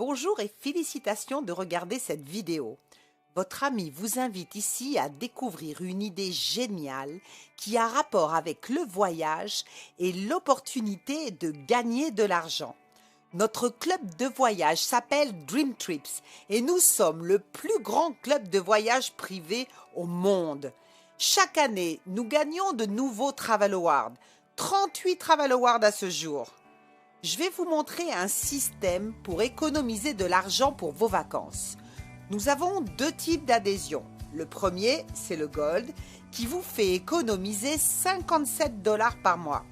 Bonjour et félicitations de regarder cette vidéo. Votre ami vous invite ici à découvrir une idée géniale qui a rapport avec le voyage et l'opportunité de gagner de l'argent. Notre club de voyage s'appelle Dream Trips et nous sommes le plus grand club de voyage privé au monde. Chaque année, nous gagnons de nouveaux Travel Awards, 38 Travel Awards à ce jour. Je vais vous montrer un système pour économiser de l'argent pour vos vacances. Nous avons deux types d'adhésion. Le premier, c'est le Gold, qui vous fait économiser 57 $ par mois.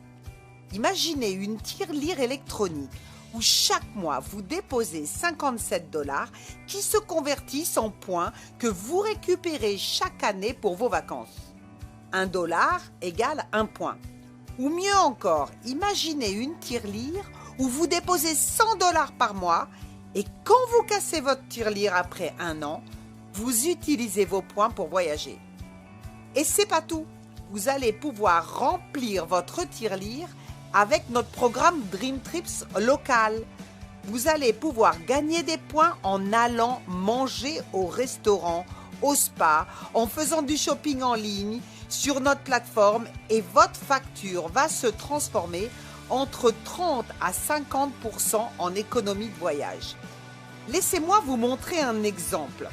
Imaginez une tirelire électronique où chaque mois vous déposez 57 $ qui se convertissent en points que vous récupérez chaque année pour vos vacances. 1 $ égale 1 point. Ou mieux encore, imaginez une tirelire où vous déposez 100 $ par mois et quand vous cassez votre tirelire après 1 an, vous utilisez vos points pour voyager. Et c'est pas tout, vous allez pouvoir remplir votre tirelire avec notre programme Dream Trips local. Vous allez pouvoir gagner des points en allant manger au restaurant, au spa, en faisant du shopping en ligne sur notre plateforme et votre facture va se transformer entre 30 à 50% en économie de voyage. Laissez-moi vous montrer un exemple.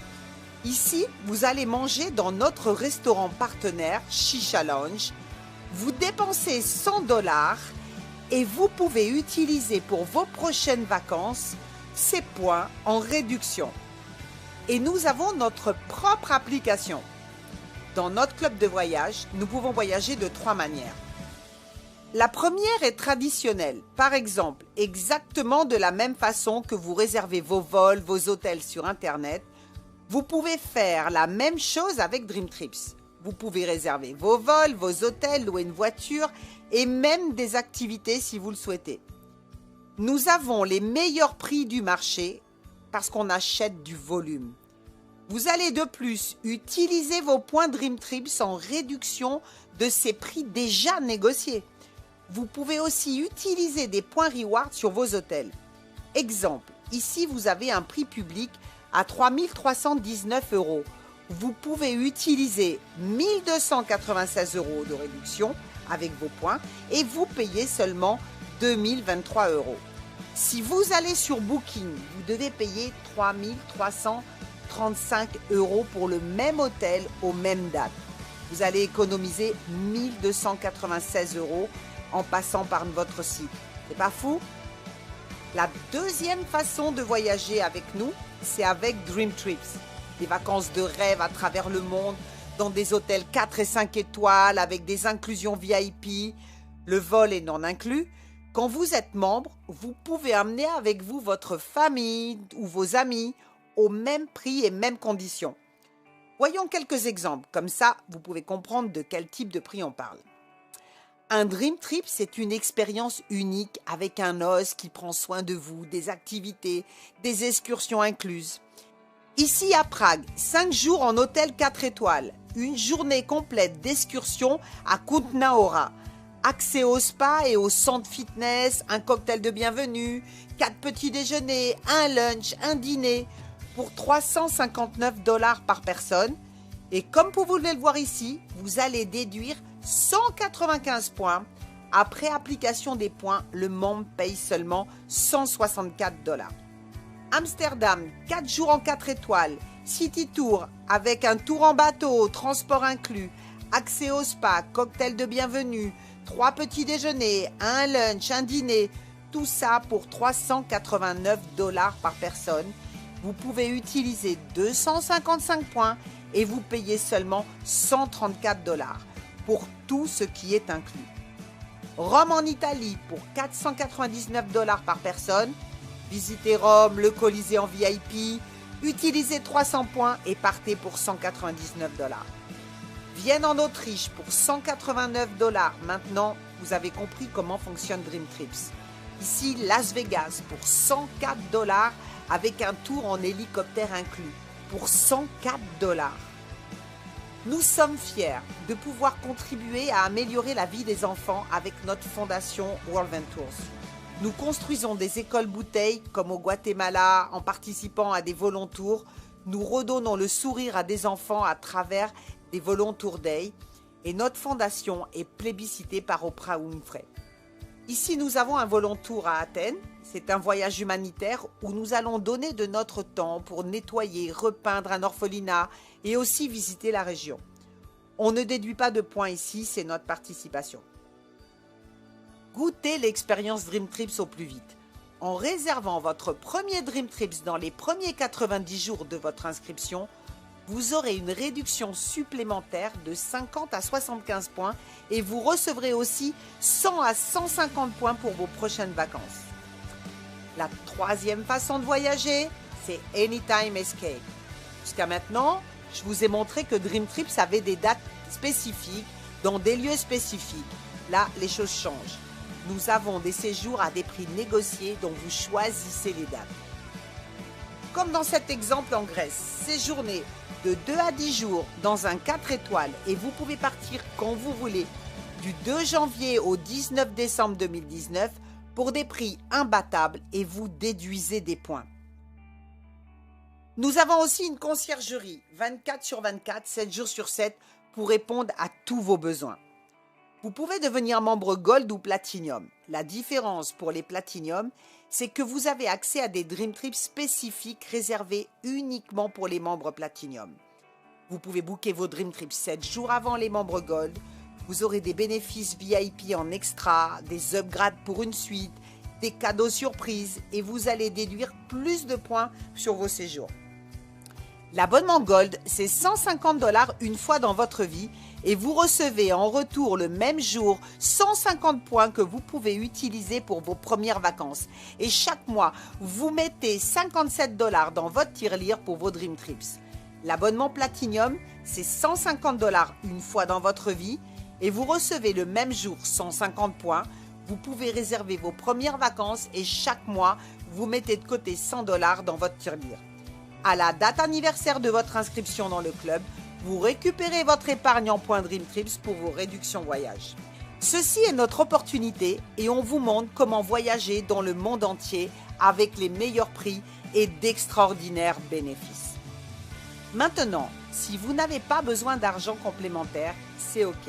Ici, vous allez manger dans notre restaurant partenaire Shisha Lounge. Vous dépensez 100 $ et vous pouvez utiliser pour vos prochaines vacances ces points en réduction. Et nous avons notre propre application. Dans notre club de voyage, nous pouvons voyager de 3 manières. La première est traditionnelle. Par exemple, exactement de la même façon que vous réservez vos vols, vos hôtels sur Internet, vous pouvez faire la même chose avec Dream Trips. Vous pouvez réserver vos vols, vos hôtels, louer une voiture et même des activités si vous le souhaitez. Nous avons les meilleurs prix du marché parce qu'on achète du volume. Vous allez de plus utiliser vos points Dream Trips en réduction de ces prix déjà négociés. Vous pouvez aussi utiliser des points Reward sur vos hôtels. Exemple, ici vous avez un prix public à 3 319 €. Vous pouvez utiliser 1 296 € de réduction avec vos points et vous payez seulement 2 023 €. Si vous allez sur Booking, vous devez payer 3 335 € pour le même hôtel aux mêmes dates. Vous allez économiser 1 296 € en passant par votre site. C'est pas fou? La deuxième façon de voyager avec nous, c'est avec Dream Trips. Des vacances de rêve à travers le monde, dans des hôtels 4 et 5 étoiles, avec des inclusions VIP, le vol est non inclus. Quand vous êtes membre, vous pouvez amener avec vous votre famille ou vos amis au même prix et mêmes conditions. Voyons quelques exemples, comme ça vous pouvez comprendre de quel type de prix on parle. Un Dream Trip, c'est une expérience unique avec un hôte qui prend soin de vous, des activités, des excursions incluses. Ici à Prague, 5 jours en hôtel 4 étoiles, une journée complète d'excursion à Kutná Hora, accès au spa et au centre fitness, un cocktail de bienvenue, 4 petits déjeuners, un lunch, un dîner pour 359 $ par personne. Et comme vous pouvez le voir ici, vous allez déduire 195 points. Après application des points, le membre paye seulement 164 $. Amsterdam, 4 jours en 4 étoiles, City Tour avec un tour en bateau, transport inclus, accès au spa, cocktail de bienvenue, 3 petits déjeuners, un lunch, un dîner, tout ça pour 389 $ par personne. Vous pouvez utiliser 255 points et vous payez seulement 134 $ pour tout ce qui est inclus. Rome en Italie pour 499 $ par personne. Visitez Rome, le Colisée en VIP, utilisez 300 points et partez pour 199 $. Vienne en Autriche pour 189 $. Maintenant, vous avez compris comment fonctionne Dream Trips. Ici, Las Vegas pour 104 $ avec un tour en hélicoptère inclus pour 104 $. Nous sommes fiers de pouvoir contribuer à améliorer la vie des enfants avec notre fondation World Ventures. Nous construisons des écoles bouteilles comme au Guatemala en participant à des volontours. Nous redonnons le sourire à des enfants à travers des Volontour Day et notre fondation est plébiscitée par Oprah Winfrey. Ici, nous avons un Volontour à Athènes. C'est un voyage humanitaire où nous allons donner de notre temps pour nettoyer, repeindre un orphelinat et aussi visiter la région. On ne déduit pas de points ici, c'est notre participation. Goûtez l'expérience Dream Trips au plus vite. En réservant votre premier Dream Trips dans les premiers 90 jours de votre inscription, vous aurez une réduction supplémentaire de 50 à 75 points et vous recevrez aussi 100 à 150 points pour vos prochaines vacances. La troisième façon de voyager, c'est Anytime Escape. Jusqu'à maintenant, je vous ai montré que Dream Trips avait des dates spécifiques dans des lieux spécifiques. Là, les choses changent. Nous avons des séjours à des prix négociés dont vous choisissez les dates. Comme dans cet exemple en Grèce, séjournez de 2 à 10 jours dans un 4 étoiles et vous pouvez partir quand vous voulez du 2 janvier au 19 décembre 2019 pour des prix imbattables et vous déduisez des points. Nous avons aussi une conciergerie 24 sur 24, 7 jours sur 7 pour répondre à tous vos besoins. Vous pouvez devenir membre Gold ou Platinum. La différence pour les Platinum, c'est que vous avez accès à des Dream Trips spécifiques réservés uniquement pour les membres Platinum. Vous pouvez booker vos Dream Trips 7 jours avant les membres Gold. Vous aurez des bénéfices VIP en extra, des upgrades pour une suite, des cadeaux surprises et vous allez déduire plus de points sur vos séjours. L'abonnement Gold, c'est 150 $ une fois dans votre vie et vous recevez en retour le même jour 150 points que vous pouvez utiliser pour vos premières vacances. Et chaque mois, vous mettez 57 $ dans votre tirelire pour vos Dream Trips. L'abonnement Platinum, c'est 150 $ une fois dans votre vie et vous recevez le même jour 150 points. Vous pouvez réserver vos premières vacances et chaque mois, vous mettez de côté 100 $ dans votre tirelire. À la date anniversaire de votre inscription dans le club, vous récupérez votre épargne en points Dream Trips pour vos réductions voyage. Ceci est notre opportunité et on vous montre comment voyager dans le monde entier avec les meilleurs prix et d'extraordinaires bénéfices. Maintenant, si vous n'avez pas besoin d'argent complémentaire, c'est OK.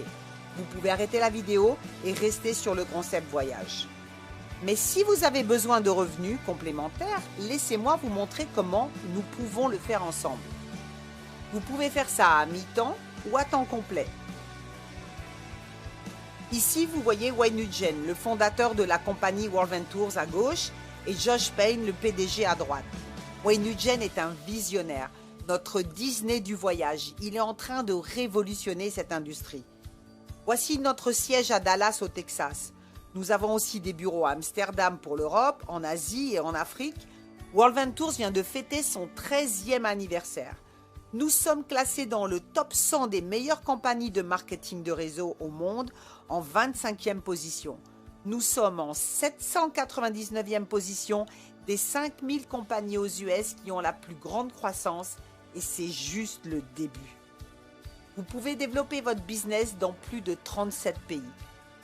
Vous pouvez arrêter la vidéo et rester sur le concept voyage. Mais si vous avez besoin de revenus complémentaires, laissez-moi vous montrer comment nous pouvons le faire ensemble. Vous pouvez faire ça à mi-temps ou à temps complet. Ici, vous voyez Wayne Nugent, le fondateur de la compagnie World Ventures à gauche et Josh Payne, le PDG à droite. Wayne Nugent est un visionnaire, notre Disney du voyage. Il est en train de révolutionner cette industrie. Voici notre siège à Dallas au Texas. Nous avons aussi des bureaux à Amsterdam pour l'Europe, en Asie et en Afrique. World Ventures vient de fêter son 13e anniversaire. Nous sommes classés dans le top 100 des meilleures compagnies de marketing de réseau au monde en 25e position. Nous sommes en 799e position des 5000 compagnies aux US qui ont la plus grande croissance et c'est juste le début. Vous pouvez développer votre business dans plus de 37 pays.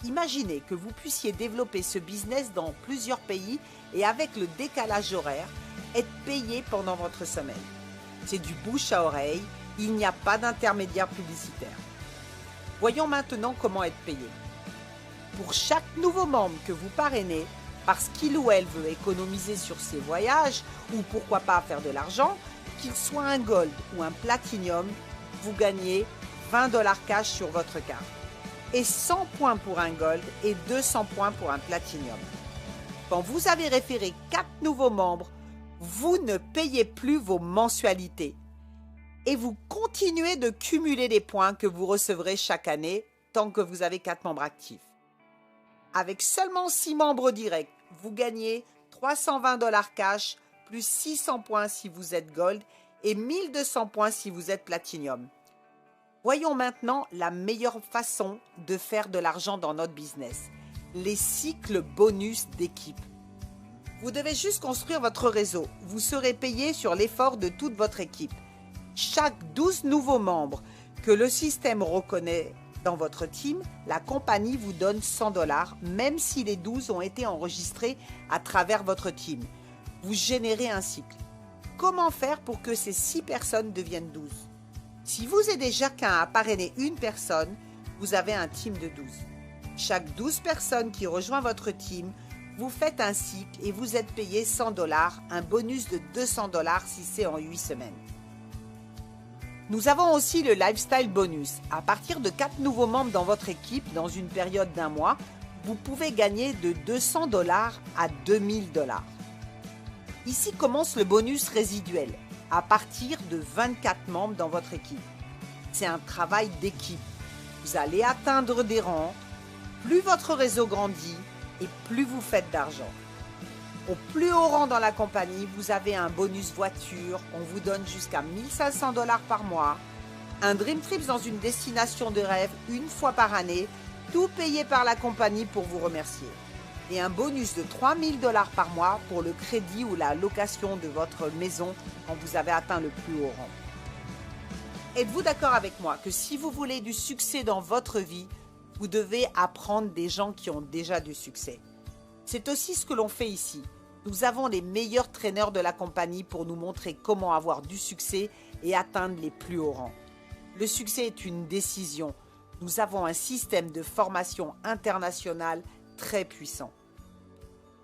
Imaginez que vous puissiez développer ce business dans plusieurs pays et avec le décalage horaire, être payé pendant votre semaine. C'est du bouche à oreille, il n'y a pas d'intermédiaire publicitaire. Voyons maintenant comment être payé. Pour chaque nouveau membre que vous parrainez, parce qu'il ou elle veut économiser sur ses voyages ou pourquoi pas faire de l'argent, qu'il soit un Gold ou un Platinum, vous gagnez 20 $ cash sur votre carte. Et 100 points pour un Gold et 200 points pour un Platinum. Quand vous avez référé 4 nouveaux membres, vous ne payez plus vos mensualités et vous continuez de cumuler les points que vous recevrez chaque année tant que vous avez 4 membres actifs. Avec seulement 6 membres directs, vous gagnez 320 $ cash plus 600 points si vous êtes Gold et 1200 points si vous êtes Platinum. Voyons maintenant la meilleure façon de faire de l'argent dans notre business, les cycles bonus d'équipe. Vous devez juste construire votre réseau. Vous serez payé sur l'effort de toute votre équipe. Chaque 12 nouveaux membres que le système reconnaît Dans votre team, la compagnie vous donne 100 $, même si les 12 ont été enregistrés à travers votre team. Vous générez un cycle. Comment faire pour que ces 6 personnes deviennent 12? Si vous aidez chacun à parrainer une personne, vous avez un team de 12. Chaque 12 personnes qui rejoint votre team, vous faites un cycle et vous êtes payé 100 $, un bonus de 200 $ si c'est en 8 semaines. Nous avons aussi le Lifestyle Bonus. À partir de 4 nouveaux membres dans votre équipe, dans une période d'1 mois, vous pouvez gagner de 200 $ à 2000 $. Ici commence le bonus résiduel, à partir de 24 membres dans votre équipe. C'est un travail d'équipe. Vous allez atteindre des rangs. Plus votre réseau grandit et plus vous faites d'argent. Au plus haut rang dans la compagnie, vous avez un bonus voiture. On vous donne jusqu'à 1500 $ par mois. Un Dream Trips dans une destination de rêve une fois par année, tout payé par la compagnie pour vous remercier. Et un bonus de 3000 $ par mois pour le crédit ou la location de votre maison quand vous avez atteint le plus haut rang. Êtes-vous d'accord avec moi que si vous voulez du succès dans votre vie, vous devez apprendre des gens qui ont déjà du succès? C'est aussi ce que l'on fait ici. Nous avons les meilleurs traîneurs de la compagnie pour nous montrer comment avoir du succès et atteindre les plus hauts rangs. Le succès est une décision. Nous avons un système de formation international très puissant.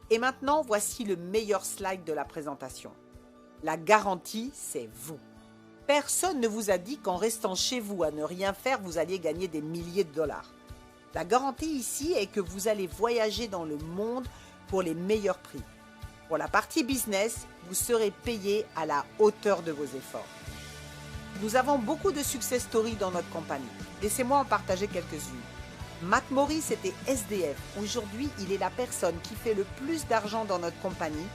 Et maintenant, voici le meilleur slide de la présentation. La garantie, c'est vous. Personne ne vous a dit qu'en restant chez vous à ne rien faire, vous alliez gagner des milliers de dollars. La garantie ici est que vous allez voyager dans le monde pour les meilleurs prix. Pour la partie business, vous serez payé à la hauteur de vos efforts. Nous avons beaucoup de success stories dans notre compagnie. Laissez-moi en partager quelques-unes. Matt Morris était SDF. Aujourd'hui, il est la personne qui fait le plus d'argent dans notre compagnie.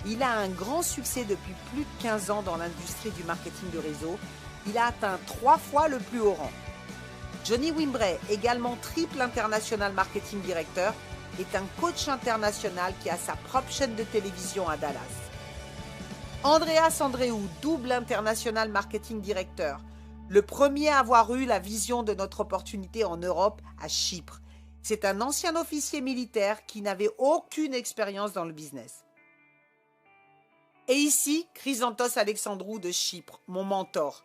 Il a un grand succès depuis plus de 15 ans dans l'industrie du marketing de réseau. Il a atteint 3 fois le plus haut rang. Johnny Wimbray, également triple international marketing directeur, est un coach international qui a sa propre chaîne de télévision à Dallas. Andreas Andreou, double international marketing directeur, le premier à avoir eu la vision de notre opportunité en Europe à Chypre. C'est un ancien officier militaire qui n'avait aucune expérience dans le business. Et ici, Chrysanthos Alexandrou de Chypre, mon mentor.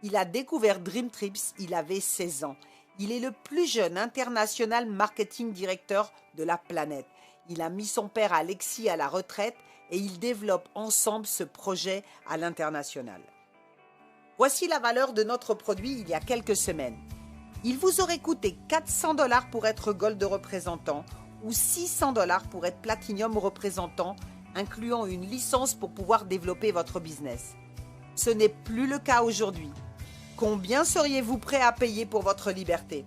Il a découvert Dream Trips, il avait 16 ans. Il est le plus jeune international marketing directeur de la planète. Il a mis son père Alexis à la retraite et ils développent ensemble ce projet à l'international. Voici la valeur de notre produit il y a quelques semaines. Il vous aurait coûté 400 $ pour être Gold représentant ou 600 $ pour être Platinum représentant, incluant une licence pour pouvoir développer votre business. Ce n'est plus le cas aujourd'hui. Combien seriez-vous prêt à payer pour votre liberté?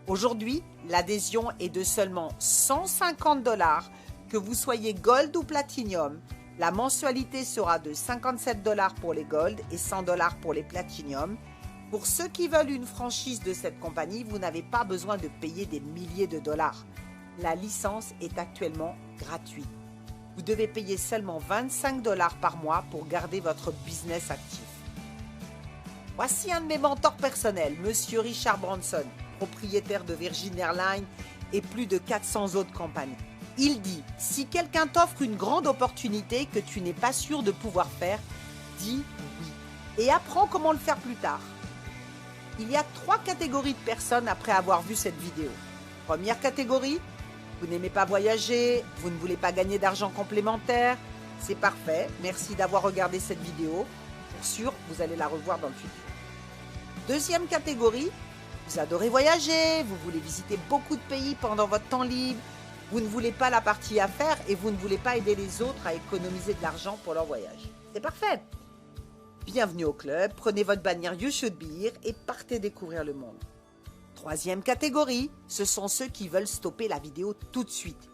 Aujourd'hui, l'adhésion est de seulement 150 $. Que vous soyez Gold ou Platinum, la mensualité sera de 57 $ pour les Gold et 100 $ pour les Platinum. Pour ceux qui veulent une franchise de cette compagnie, vous n'avez pas besoin de payer des milliers de dollars. La licence est actuellement gratuite. Vous devez payer seulement 25 $ par mois pour garder votre business actif. Voici un de mes mentors personnels, Monsieur Richard Branson, propriétaire de Virgin Airlines et plus de 400 autres compagnies. Il dit, si quelqu'un t'offre une grande opportunité que tu n'es pas sûr de pouvoir faire, dis oui et apprends comment le faire plus tard. Il y a 3 catégories de personnes après avoir vu cette vidéo. Première catégorie, vous n'aimez pas voyager, vous ne voulez pas gagner d'argent complémentaire. C'est parfait, merci d'avoir regardé cette vidéo. Pour sûr, vous allez la revoir dans le futur. Deuxième catégorie, vous adorez voyager, vous voulez visiter beaucoup de pays pendant votre temps libre, vous ne voulez pas la partie affaires et vous ne voulez pas aider les autres à économiser de l'argent pour leur voyage. C'est parfait. Bienvenue au club, prenez votre bannière You Should Be Here et partez découvrir le monde. Troisième catégorie, ce sont ceux qui veulent stopper la vidéo tout de suite.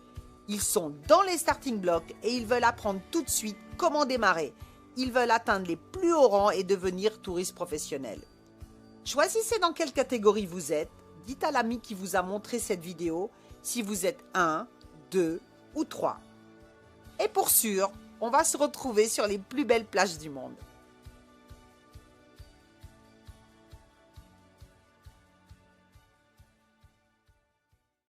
Ils sont dans les starting blocks et ils veulent apprendre tout de suite comment démarrer. Ils veulent atteindre les plus hauts rangs et devenir touristes professionnels. Choisissez dans quelle catégorie vous êtes. Dites à l'ami qui vous a montré cette vidéo si vous êtes 1, 2 ou 3. Et pour sûr, on va se retrouver sur les plus belles plages du monde.